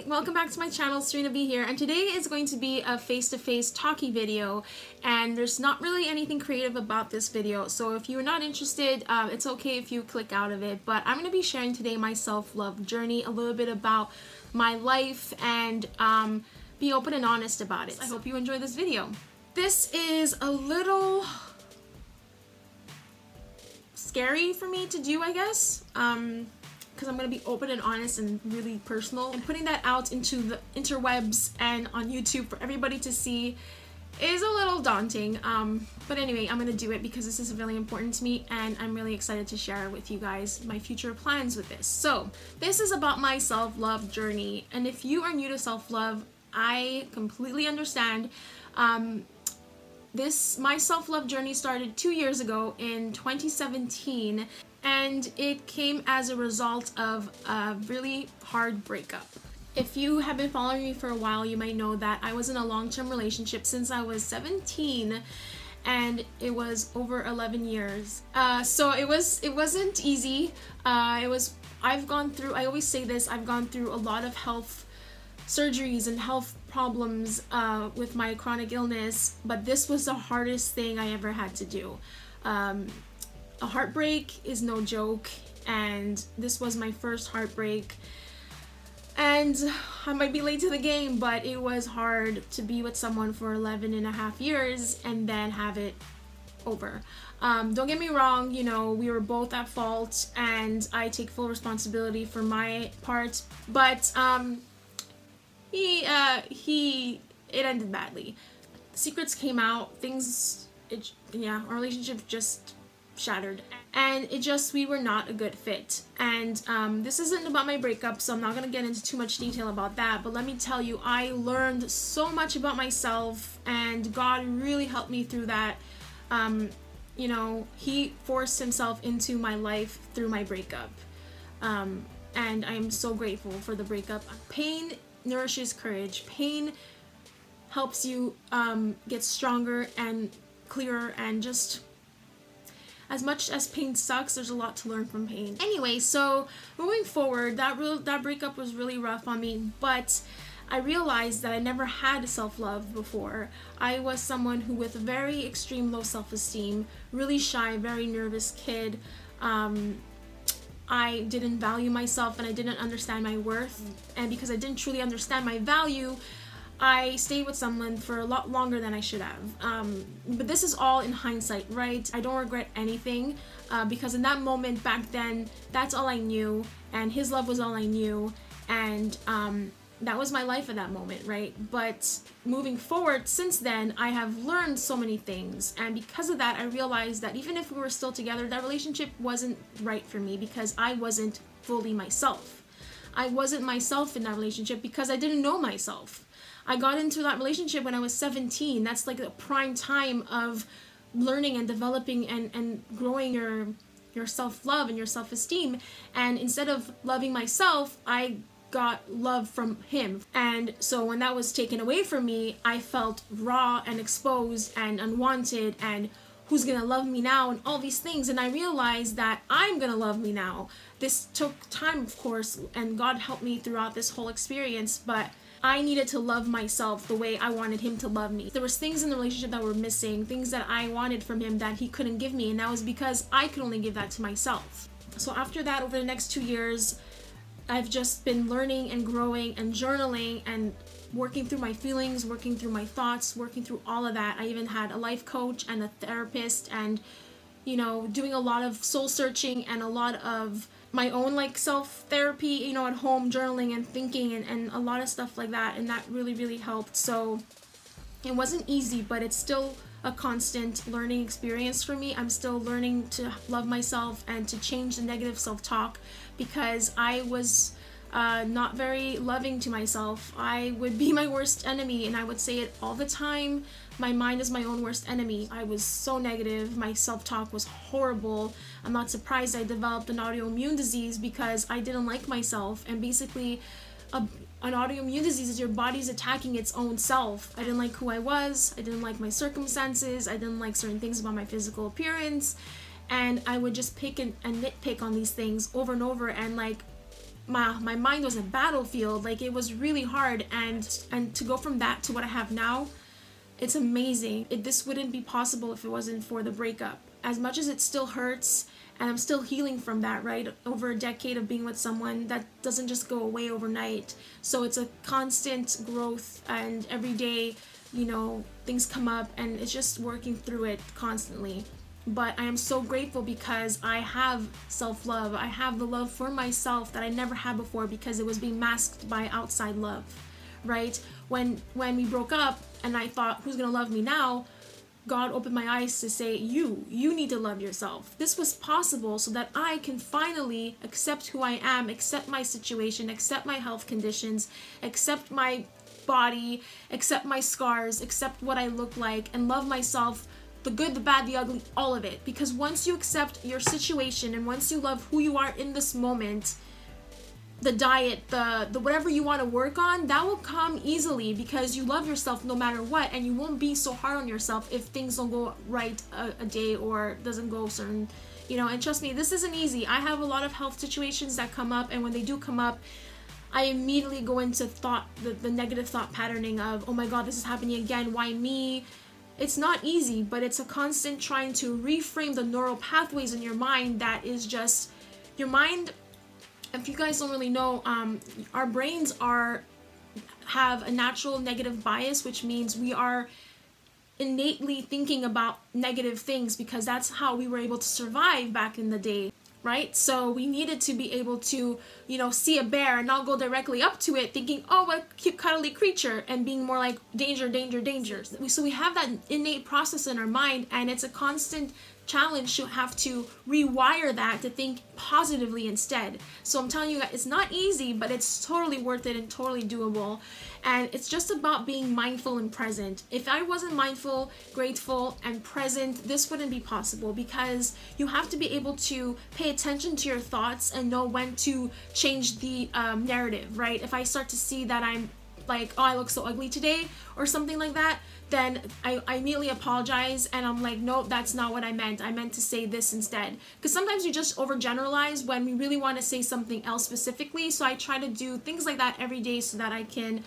welcome back to my channel. Serena B here, and today is going to be a face-to-face talkie video, and there's not really anything creative about this video, so if you're not interested, it's okay if you click out of it. But I'm going to be sharing today my self-love journey, a little bit about my life, and be open and honest about it. I hope you enjoy this video. This is a little scary for me to do, I guess, because I'm going to be open and honest and really personal, and putting that out into the interwebs and on YouTube for everybody to see is a little daunting, but anyway, I'm going to do it because this is really important to me, and I'm really excited to share with you guys my future plans with this. So this is about my self-love journey, and if you are new to self-love, I completely understand. My self-love journey started 2 years ago in 2017, and it came as a result of a really hard breakup. If you have been following me for a while, you might know that I was in a long-term relationship since I was 17, and it was over 11 years. So it wasn't easy. I always say this, I've gone through a lot of health surgeries and health problems with my chronic illness, but this was the hardest thing I ever had to do. A heartbreak is no joke, and this was my first heartbreak, and I might be late to the game, but it was hard to be with someone for 11.5 years and then have it over. Don't get me wrong, you know, we were both at fault, and I take full responsibility for my part, but it ended badly. Secrets came out, our relationship just shattered, and we were not a good fit. And this isn't about my breakup, so I'm not gonna get into too much detail about that, but let me tell you, I learned so much about myself, and God really helped me through that. You know, He forced Himself into my life through my breakup, and I'm so grateful for the breakup. Pain nourishes courage. Pain helps you get stronger and clearer, and just as much as pain sucks, there's a lot to learn from pain. Anyway, so moving forward, that breakup was really rough on me, but I realized that I never had self-love before. I was someone who with very extreme low self-esteem, really shy, very nervous kid. I didn't value myself, and I didn't understand my worth, and because I didn't truly understand my value, I stayed with someone for a lot longer than I should have. But this is all in hindsight, right? I don't regret anything, because in that moment back then, that's all I knew, and His love was all I knew, and that was my life at that moment, right? But moving forward since then, I have learned so many things, and because of that, I realized that even if we were still together, that relationship wasn't right for me, because I wasn't fully myself. I wasn't myself in that relationship because I didn't know myself. I got into that relationship when I was 17. That's like the prime time of learning and developing and growing your self-love and your self-esteem. And instead of loving myself, I got love from Him. And so when that was taken away from me, I felt raw and exposed and unwanted, and who's gonna love me now, and all these things. And I realized that I'm gonna love me now. This took time, of course, and God helped me throughout this whole experience, but I needed to love myself the way I wanted Him to love me. There was things in the relationship that were missing, things that I wanted from Him that He couldn't give me, and that was because I could only give that to myself. So after that, over the next 2 years, I've just been learning and growing and journaling and working through my feelings, working through my thoughts, working through all of that. I even had a life coach and a therapist, and, you know, doing a lot of soul searching and a lot of my own like self-therapy, you know, at home, journaling and thinking and a lot of stuff like that, and that really helped. So it wasn't easy, but it's still a constant learning experience for me. I'm still learning to love myself and to change the negative self-talk, because I was not very loving to myself. I would be my worst enemy, and I would say it all the time. My mind is my own worst enemy. I was so negative. My self-talk was horrible. I'm not surprised I developed an autoimmune disease because I didn't like myself, and basically an autoimmune disease is your body's attacking its own self. I didn't like who I was. I didn't like my circumstances. I didn't like certain things about my physical appearance, and I would just pick and nitpick on these things over and over, and like my mind was a battlefield. Like, it was really hard, and to go from that to what I have now, it's amazing. This wouldn't be possible if it wasn't for the breakup. As much as it still hurts, and I'm still healing from that, right? Over a decade of being with someone, that doesn't just go away overnight. So it's a constant growth, and every day, you know, things come up, and it's just working through it constantly. But I am so grateful because I have self-love. I have the love for myself that I never had before, because it was being masked by outside love, right? When we broke up and I thought, who's gonna love me now? God opened my eyes to say, you need to love yourself. This was possible so that I can finally accept who I am, accept my situation, accept my health conditions, accept my body, accept my scars, accept what I look like, and love myself, the good, the bad, the ugly, all of it. Because once you accept your situation, and once you love who you are in this moment, the diet, the whatever you want to work on, that will come easily, because you love yourself no matter what, and you won't be so hard on yourself if things don't go right a day, or doesn't go certain, you know. And trust me, this isn't easy. I have a lot of health situations that come up, and when they do come up, I immediately go into the negative thought patterning of, oh my god, this is happening again, why me? It's not easy, but it's a constant trying to reframe the neural pathways in your mind. That is just, your mind, if you guys don't really know, our brains have a natural negative bias, which means we are innately thinking about negative things, because that's how we were able to survive back in the day, right? So we needed to be able to, you know, see a bear and not go directly up to it thinking, oh, a cute cuddly creature, and being more like danger, danger, danger. So we have that innate process in our mind, and it's a constant challenge to have to rewire that to think positively instead. So I'm telling you guys, it's not easy, but it's totally worth it and totally doable. And it's just about being mindful and present. If I wasn't mindful, grateful, and present, this wouldn't be possible, because you have to be able to pay attention to your thoughts and know when to change the narrative, right? If I start to see that I'm like, oh, I look so ugly today, or something like that, then I immediately apologize, and I'm like, no, that's not what I meant. I meant to say this instead. Because sometimes you just overgeneralize when we really want to say something else specifically. So I try to do things like that every day so that I can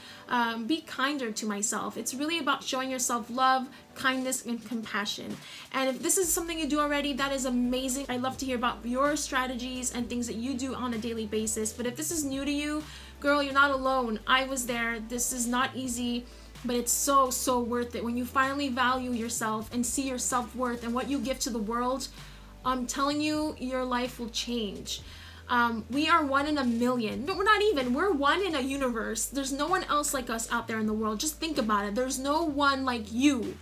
be kinder to myself. It's really about showing yourself love, kindness, and compassion. And if this is something you do already, that is amazing. I'd love to hear about your strategies and things that you do on a daily basis. But if this is new to you, girl, you're not alone. I was there. This is not easy, but it's so, so worth it. When you finally value yourself and see your self-worth and what you give to the world, I'm telling you, your life will change. We are one in a million. No, we're not even. We're one in a universe. There's no one else like us out there in the world. Just think about it. There's no one like you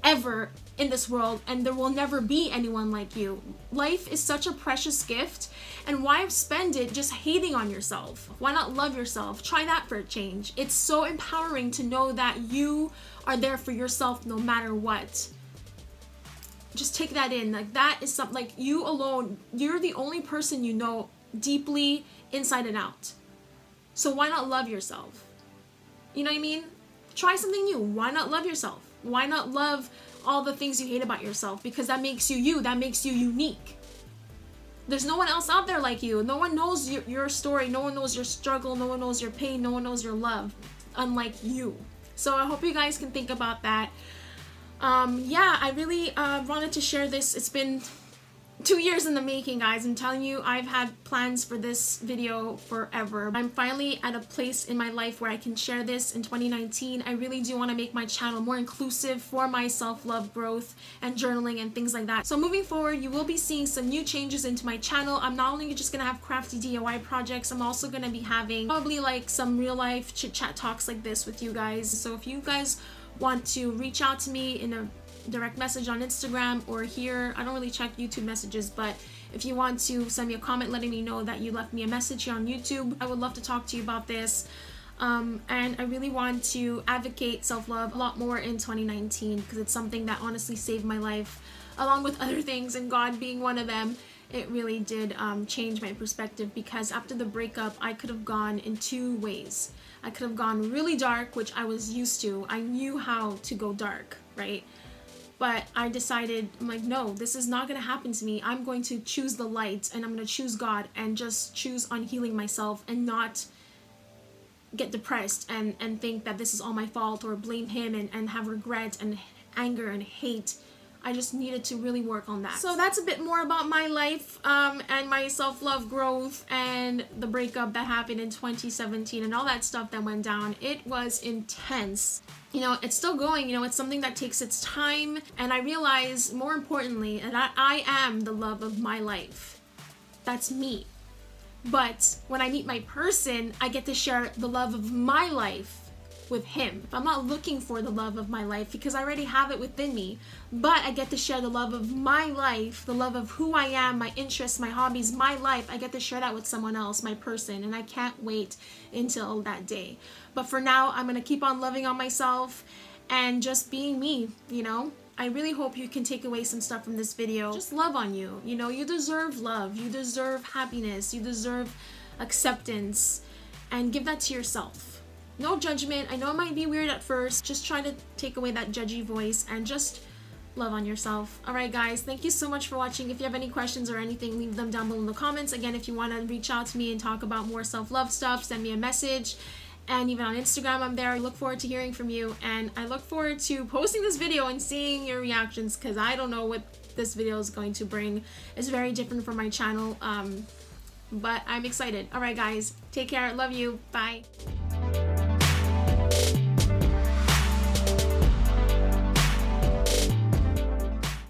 ever in this world, and there will never be anyone like you. Life is such a precious gift, and why spend it just hating on yourself? Why not love yourself? Try that for a change. It's so empowering to know that you are there for yourself no matter what. Just take that in. Like, that is something, like, you alone, you're the only person you know deeply inside and out. So why not love yourself? You know what I mean? Try something new. Why not love yourself? Why not love all the things you hate about yourself? Because that makes you you. That makes you unique. There's no one else out there like you. No one knows your story. No one knows your struggle. No one knows your pain. No one knows your love, unlike you. So I hope you guys can think about that. Yeah, I really wanted to share this. It's been 2 years in the making, guys. I'm telling you, I've had plans for this video forever. I'm finally at a place in my life where I can share this in 2019. I really do want to make my channel more inclusive for my self-love growth and journaling and things like that. So moving forward, you will be seeing some new changes into my channel. I'm not only just gonna have crafty DIY projects, I'm also gonna be having probably like some real life chit chat talks like this with you guys. So if you guys want to reach out to me in a direct message on Instagram or here, I don't really check YouTube messages, but if you want to send me a comment letting me know that you left me a message here on YouTube, I would love to talk to you about this. And I really want to advocate self-love a lot more in 2019, because it's something that honestly saved my life, along with other things, and God being one of them. It really did change my perspective, because after the breakup, I could have gone in two ways. I could have gone really dark, which I was used to. I knew how to go dark, right? But I decided, I'm like, no, this is not going to happen to me. I'm going to choose the light, and I'm going to choose God, and just choose on healing myself, and not get depressed and think that this is all my fault, or blame him and have regret and anger and hate. I just needed to really work on that. So that's a bit more about my life and my self-love growth and the breakup that happened in 2017 and all that stuff that went down. It was intense. You know, it's still going, you know, it's something that takes its time, and I realize, more importantly, that I am the love of my life. That's me. But when I meet my person, I get to share the love of my life with him. If I'm not looking for the love of my life, because I already have it within me, but I get to share the love of my life, the love of who I am, my interests, my hobbies, my life, I get to share that with someone else, my person, and I can't wait until that day. But for now, I'm gonna keep on loving on myself and just being me, you know? I really hope you can take away some stuff from this video. Just love on you, you know? You deserve love, you deserve happiness, you deserve acceptance, and give that to yourself. No judgment. I know it might be weird at first. Just try to take away that judgy voice and just love on yourself. Alright guys, thank you so much for watching. If you have any questions or anything, leave them down below in the comments. Again, if you want to reach out to me and talk about more self-love stuff, send me a message. And even on Instagram, I'm there. I look forward to hearing from you. And I look forward to posting this video and seeing your reactions, because I don't know what this video is going to bring. It's very different from my channel. But I'm excited. Alright guys, take care. Love you. Bye.